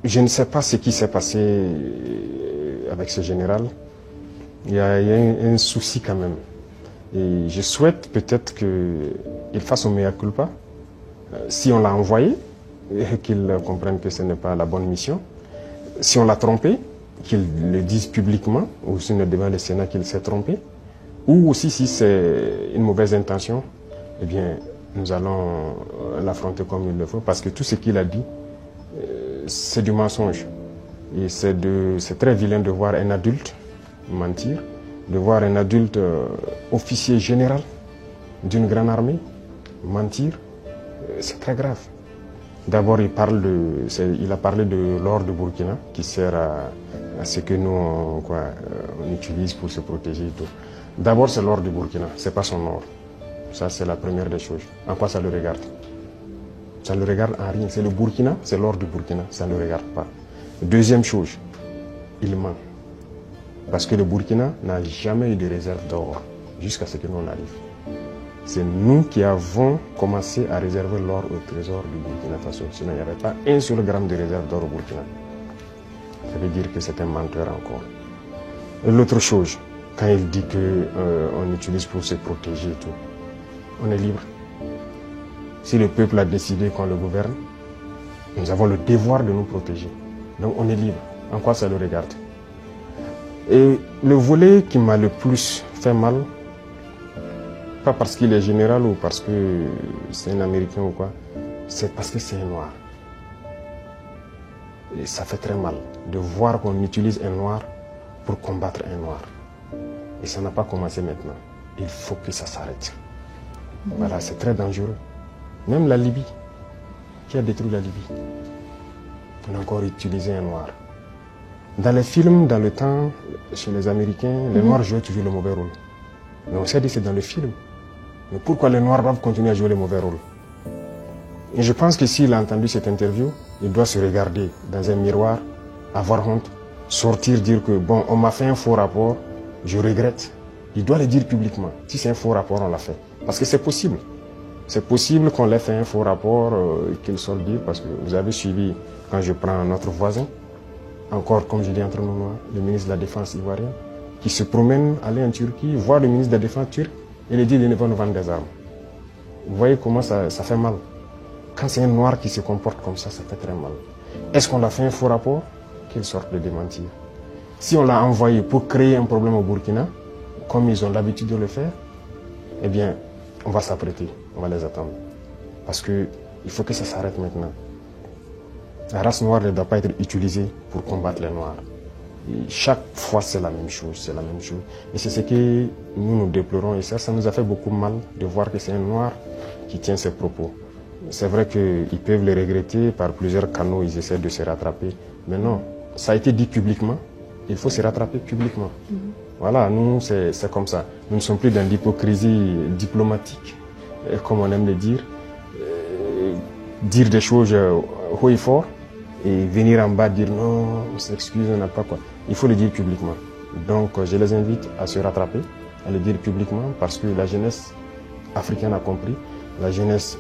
Je ne sais pas ce qui s'est passé avec ce général. Il y a un souci quand même. Et je souhaite peut-être qu'il fasse un mea culpa. Si on l'a envoyé, qu'il comprenne que ce n'est pas la bonne mission. Si on l'a trompé, qu'il le dise publiquement, ou sinon devant le Sénat qu'il s'est trompé. Ou aussi si c'est une mauvaise intention, eh bien, nous allons l'affronter comme il le faut. Parce que tout ce qu'il a dit, c'est du mensonge. Et c'est très vilain de voir un adulte mentir, de voir un adulte officier général d'une grande armée mentir. C'est très grave. D'abord, il a parlé de l'or de Burkina qui sert à ce que nous on utilise pour se protéger et tout. D'abord, c'est l'or du Burkina, c'est pas son or. Ça, c'est la première des choses. En quoi ça le regarde? Ça ne le regarde en rien. C'est le Burkina, c'est l'or du Burkina, ça ne le regarde pas. Deuxième chose, il ment. Parce que le Burkina n'a jamais eu de réserve d'or jusqu'à ce que nous on arrive. C'est nous qui avons commencé à réserver l'or au trésor du Burkina Faso. Sinon, il n'y avait pas un seul gramme de réserve d'or au Burkina. Ça veut dire que c'est un menteur encore. Et l'autre chose, quand il dit qu'on utilise pour se protéger et tout, on est libre. Si le peuple a décidé qu'on le gouverne, nous avons le devoir de nous protéger. Donc on est libre. En quoi ça le regarde? Et le volet qui m'a le plus fait mal, pas parce qu'il est général ou parce que c'est un Américain ou quoi, c'est parce que c'est un noir. Et ça fait très mal de voir qu'on utilise un noir pour combattre un noir. Et ça n'a pas commencé maintenant. Il faut que ça s'arrête. Voilà, c'est très dangereux. Même la Libye, qui a détruit la Libye, on a encore utilisé un noir. Dans les films, dans le temps, chez les Américains, les Noirs jouaient toujours le mauvais rôle. Mais on s'est dit que c'est dans le film. Mais pourquoi les Noirs doivent continuer à jouer le mauvais rôle? Et je pense que s'il a entendu cette interview, il doit se regarder dans un miroir, avoir honte, sortir, dire que bon, on m'a fait un faux rapport, je regrette. Il doit le dire publiquement. Si c'est un faux rapport, on l'a fait. Parce que c'est possible. C'est possible qu'on l'ait fait un faux rapport, qu'il sorte dire, parce que vous avez suivi, quand je prends notre voisin, encore, comme je dis entre nous, le ministre de la Défense ivoirien, qui se promène, aller en Turquie, voir le ministre de la Défense turc, et lui dit qu'il ne va nous vendre des armes. Vous voyez comment ça fait mal. Quand c'est un noir qui se comporte comme ça fait très mal. Est-ce qu'on a fait un faux rapport? Qu'il sorte de démentir. Si on l'a envoyé pour créer un problème au Burkina, comme ils ont l'habitude de le faire, eh bien, on va s'apprêter, on va les attendre. Parce qu'il faut que ça s'arrête maintenant. La race noire ne doit pas être utilisée pour combattre les noirs. Et chaque fois, c'est la même chose, c'est la même chose. Et c'est ce que nous déplorons. Et ça nous a fait beaucoup mal de voir que c'est un noir qui tient ses propos. C'est vrai qu'ils peuvent le regretter, par plusieurs canaux, ils essaient de se rattraper. Mais non, ça a été dit publiquement, il faut se rattraper publiquement. Voilà, nous, c'est comme ça. Nous ne sommes plus dans l'hypocrisie diplomatique, comme on aime le dire. Dire des choses haut et fort, et venir en bas dire non, on s'excuse, on n'a pas quoi. Il faut le dire publiquement. Donc, je les invite à se rattraper, à le dire publiquement, parce que la jeunesse africaine a compris, la jeunesse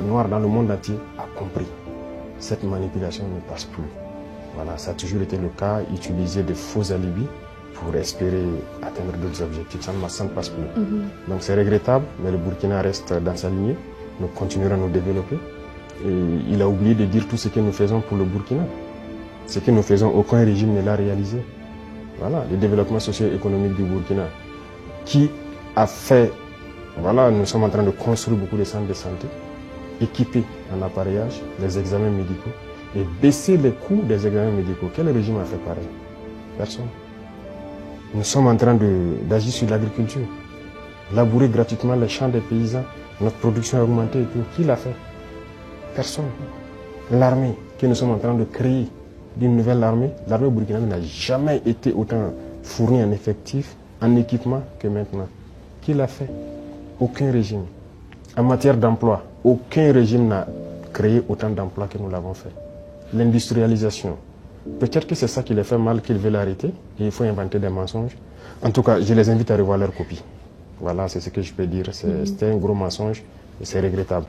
noire dans le monde entier a compris. Cette manipulation ne passe plus. Voilà, ça a toujours été le cas, utiliser de faux alibis pour espérer atteindre d'autres objectifs. Ça ne passe plus. Donc c'est regrettable, mais le Burkina reste dans sa lignée. Nous continuerons à nous développer. Et il a oublié de dire tout ce que nous faisons pour le Burkina. Ce que nous faisons, aucun régime ne l'a réalisé. Voilà, le développement socio-économique du Burkina, qui a fait, voilà, nous sommes en train de construire beaucoup de centres de santé, équipés en appareillage, les examens médicaux, et baisser les coûts des examens médicaux. Quel régime a fait pareil? Personne. Nous sommes en train d'agir sur l'agriculture, labourer gratuitement les champs des paysans, notre production a augmenté et tout. Qui l'a fait? Personne. L'armée que nous sommes en train de créer, d'une nouvelle armée, l'armée burkinabé n'a jamais été autant fournie en effectifs, en équipement que maintenant. Qui l'a fait? Aucun régime. En matière d'emploi, aucun régime n'a créé autant d'emplois que nous l'avons fait. L'industrialisation. Peut-être que c'est ça qui les fait mal, qu'ils veulent arrêter, et il faut inventer des mensonges. En tout cas, je les invite à revoir leur copie. Voilà, c'est ce que je peux dire. C'était un gros mensonge et c'est regrettable.